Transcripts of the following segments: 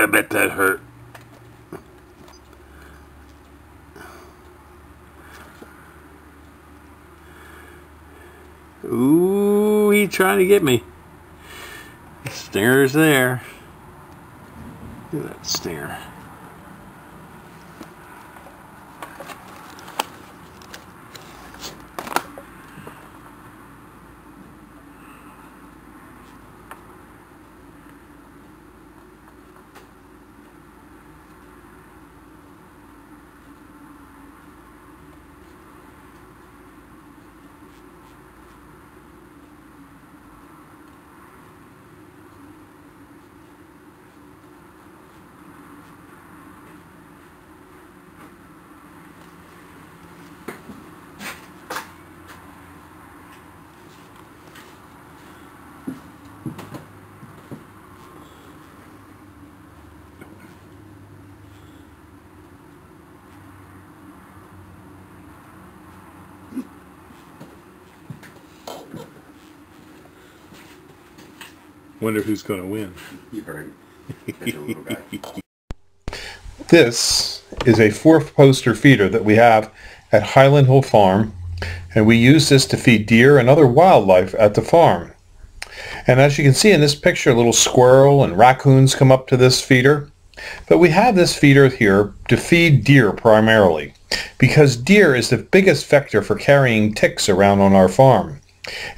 I bet that hurt. Ooh, he's trying to get me. The stinger's there. Look at that stinger. Wonder who's going to win. You're right. This is a 4-poster feeder that we have at Highland Hill Farm, and we use this to feed deer and other wildlife at the farm. And as you can see in this picture, a little squirrel and raccoons come up to this feeder. But we have this feeder here to feed deer primarily, because deer is the biggest vector for carrying ticks around on our farm.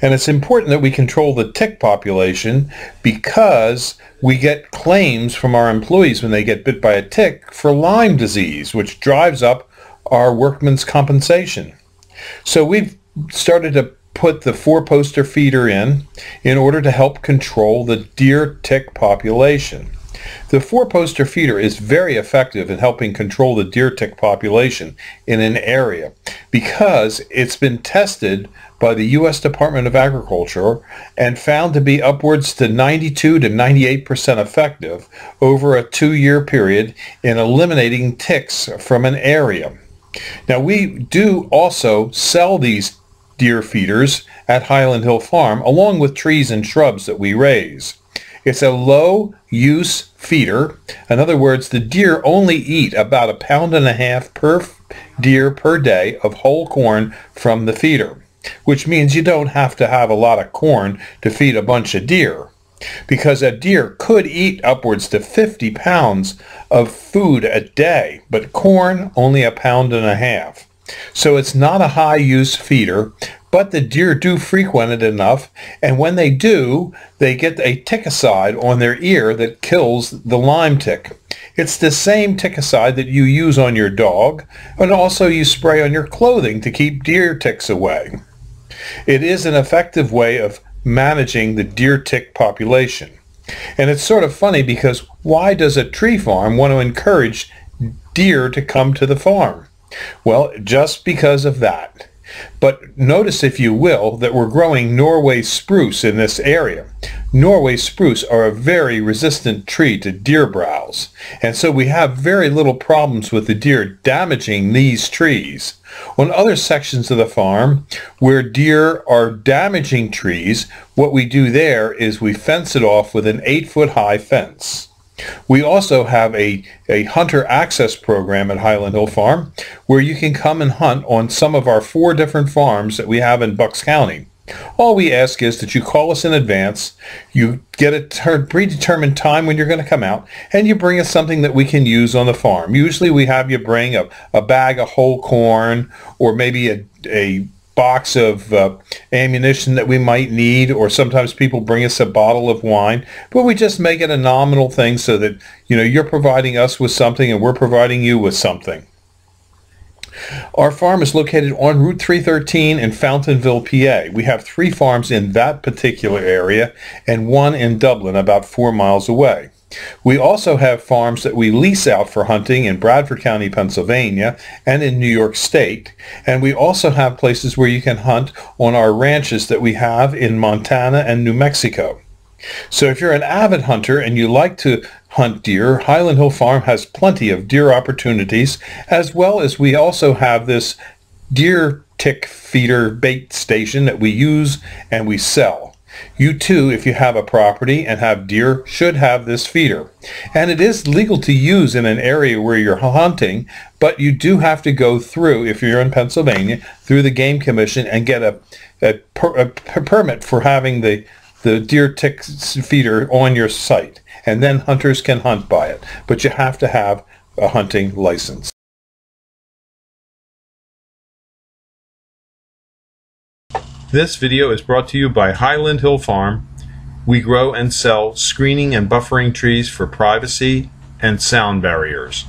And it's important that we control the tick population, because we get claims from our employees when they get bit by a tick for Lyme disease, which drives up our workman's compensation. So we've started to put the 4-poster feeder in order to help control the deer tick population. The 4-poster feeder is very effective in helping control the deer tick population in an area, because it's been tested by the U.S. Department of Agriculture and found to be upwards to 92 to 98% effective over a 2-year period in eliminating ticks from an area. Now, we do also sell these deer feeders at Highland Hill Farm, along with trees and shrubs that we raise. It's a low-use feeder. In other words, the deer only eat about 1.5 pounds per deer per day of whole corn from the feeder, which means you don't have to have a lot of corn to feed a bunch of deer, because a deer could eat upwards to 50 pounds of food a day, but corn only 1.5 pounds. So it's not a high-use feeder, but the deer do frequent it enough, and when they do, they get a ticicide on their ear that kills the Lyme tick. It's the same ticicide that you use on your dog, and also you spray on your clothing to keep deer ticks away. It is an effective way of managing the deer tick population. And it's sort of funny, because why does a tree farm want to encourage deer to come to the farm? Well, just because of that. But notice, if you will, that we're growing Norway spruce in this area. Norway spruce are a very resistant tree to deer browse, and so we have very little problems with the deer damaging these trees. On other sections of the farm where deer are damaging trees, what we do there is we fence it off with an 8-foot-high fence. We also have a hunter access program at Highland Hill Farm, where you can come and hunt on some of our 4 different farms that we have in Bucks County. All we ask is that you call us in advance, you get a predetermined time when you're going to come out, and you bring us something that we can use on the farm. Usually we have you bring a bag of whole corn, or maybe a box of ammunition that we might need, or sometimes people bring us a bottle of wine, but we just make it a nominal thing so that, you know, you're providing us with something and we're providing you with something. Our farm is located on Route 313 in Fountainville, PA. We have 3 farms in that particular area and 1 in Dublin, about 4 miles away. We also have farms that we lease out for hunting in Bradford County, Pennsylvania, and in New York State. And we also have places where you can hunt on our ranches that we have in Montana and New Mexico. So if you're an avid hunter and you like to hunt deer, Highland Hill Farm has plenty of deer opportunities, as well as we also have this deer tick feeder bait station that we use and we sell. You too, if you have a property and have deer, should have this feeder. And it is legal to use in an area where you're hunting, but you do have to go through, if you're in Pennsylvania, through the Game Commission and get a permit for having the deer tick feeder on your site. And then hunters can hunt by it. But you have to have a hunting license. This video is brought to you by Highland Hill Farm. We grow and sell screening and buffering trees for privacy and sound barriers.